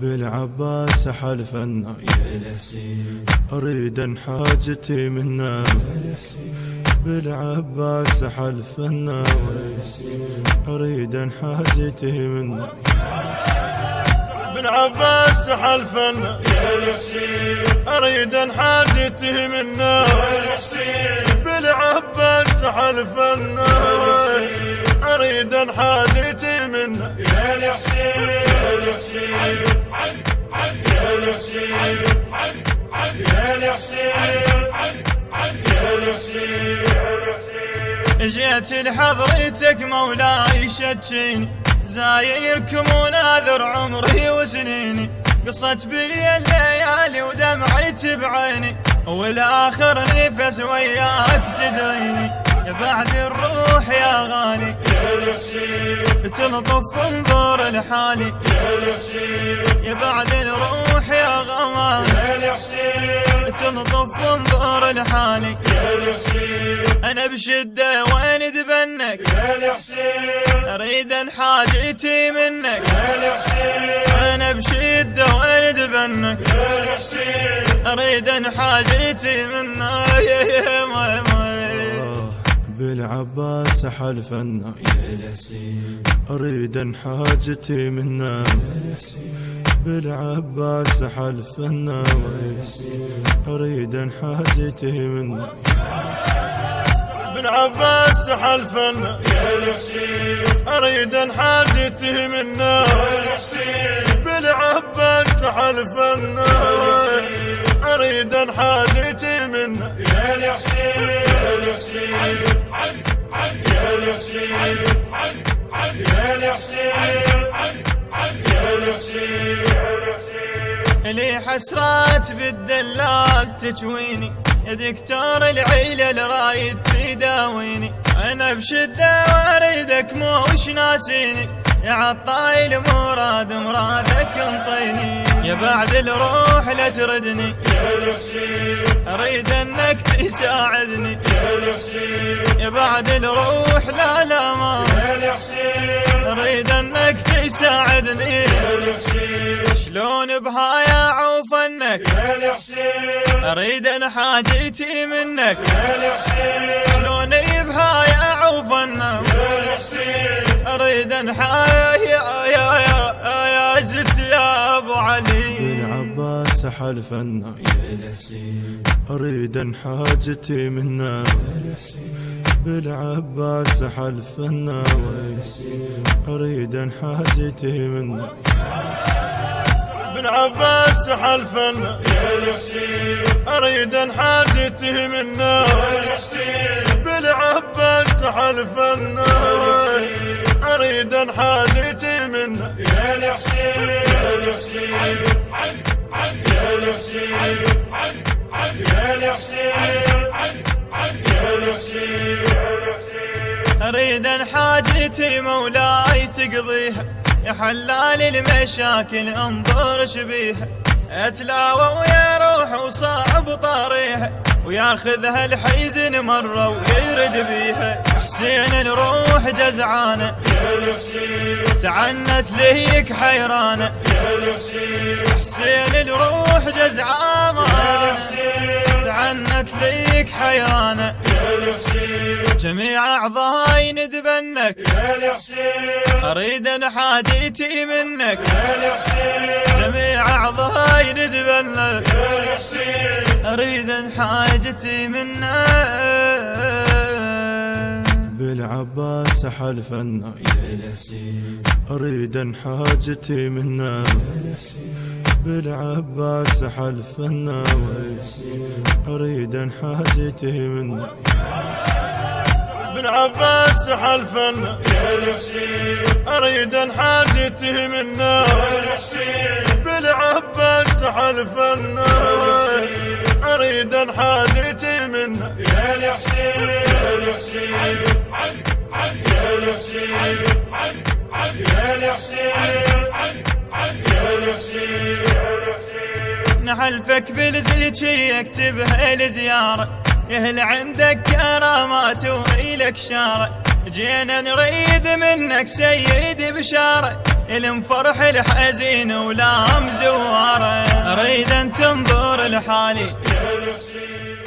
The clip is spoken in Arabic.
بالعباس حلف النار يا الحسين أريد حاجتي منا بالعباس حلف النار أريد حاجتي منا بالعباس حلف النار يا الحسين أريد حاجتي منا بالعباس حلف النار أريد حاجتي منا يا الحسين يا الحسين يا الحسين يا الحسين يا الحسين جيت لحضرتك مولاي شجيني زايركم وناذر عمري وسنيني قصت بي الليالي ودمعتي بعيني والآخر نفس وياك تدريني بعد الروح يا غالي يا الحسين تلطف انظر لحالي يا الحسين يا بعد الروح يا غمام يا الحسين تلطف انظر لحالي يا الحسين انا بشدة وين تبنك يا الحسين اريد حاجتي منك يا الحسين انا بشدة وين تبنك يا الحسين اريد حاجتي منك بالعباس حلف النار يا الحسين أريد حاجتي منا بالعباس حلف النار أريد حاجتي منا بالعباس حلف النار يا الحسين أريد حاجتي منا يا الحسين بالعباس حلف النار أريد حاجتي منا يا الحسين يا الحسين يا الحسين يا الحسين يا الحسين لي حسرات بالدلال تجويني يا دكتور العيلة رايد تداويني انا بشدة واريدك موش ناسيني يا عطايل مرادك انطيني يا بعد الروح لا تردني يا الحسين اريد انك تساعدني يا الحسين يا بعد الروح لا ما يا الحسين اريد انك تساعدني يا الحسين شلون بهايا عوفنك يا الحسين اريد ان حاجتي منك يا الحسين شلون بهايا عوفنك يا الحسين اريد ان يا زت يا ابو علي بالعباس حلف النار يا الحسين أريد حاجتي منا بالعباس حلف النار أريد حاجتي منا بالعباس حلف النار يا الحسين أريد حاجتي منا يا الحسين بالعباس حلف النار أريد حاجتي منا يا الحسين يا الحسين يا الحسين يا الحسين يا الحسين اريد ان حاجتي مولاي تقضيها يا حلال المشاكل انظر شبيها اتلاوى ويا روح وصعب طاريها وياخذها الحيزن مرة ويرد بيها حسين الروح جزعانة يا الحسين تعنت ليك حيرانة يا الحسين حسين الروح جزعانة يا الحسين تعنت ليك حيرانة يا الحسين جميع اعضائي ندبنك يا الحسين اريد ان حاجتي منك يا الحسين جميع اعضائي ندبنك يا الحسين اريد ان حاجتي منك بالعباس حلف النار يا الحسين أريد حاجتي منا بالعباس حلف النار أريد حاجتي منا بالعباس حلف النار يا الحسين أريد حاجتي منا يا الحسين بالعباس حلف النار أريد حاجتي منا يا الحسين يا الحسين يا الحسين يا الحسين يا الحسين نحلفك بالزيجي اكتبها لزيارة يهل عندك كرامات وإلك شارة جينا نريد منك سيدي بشارة الم فرح الحزين ولا مزواره، اريد ان تنظر لحالي يا الحسين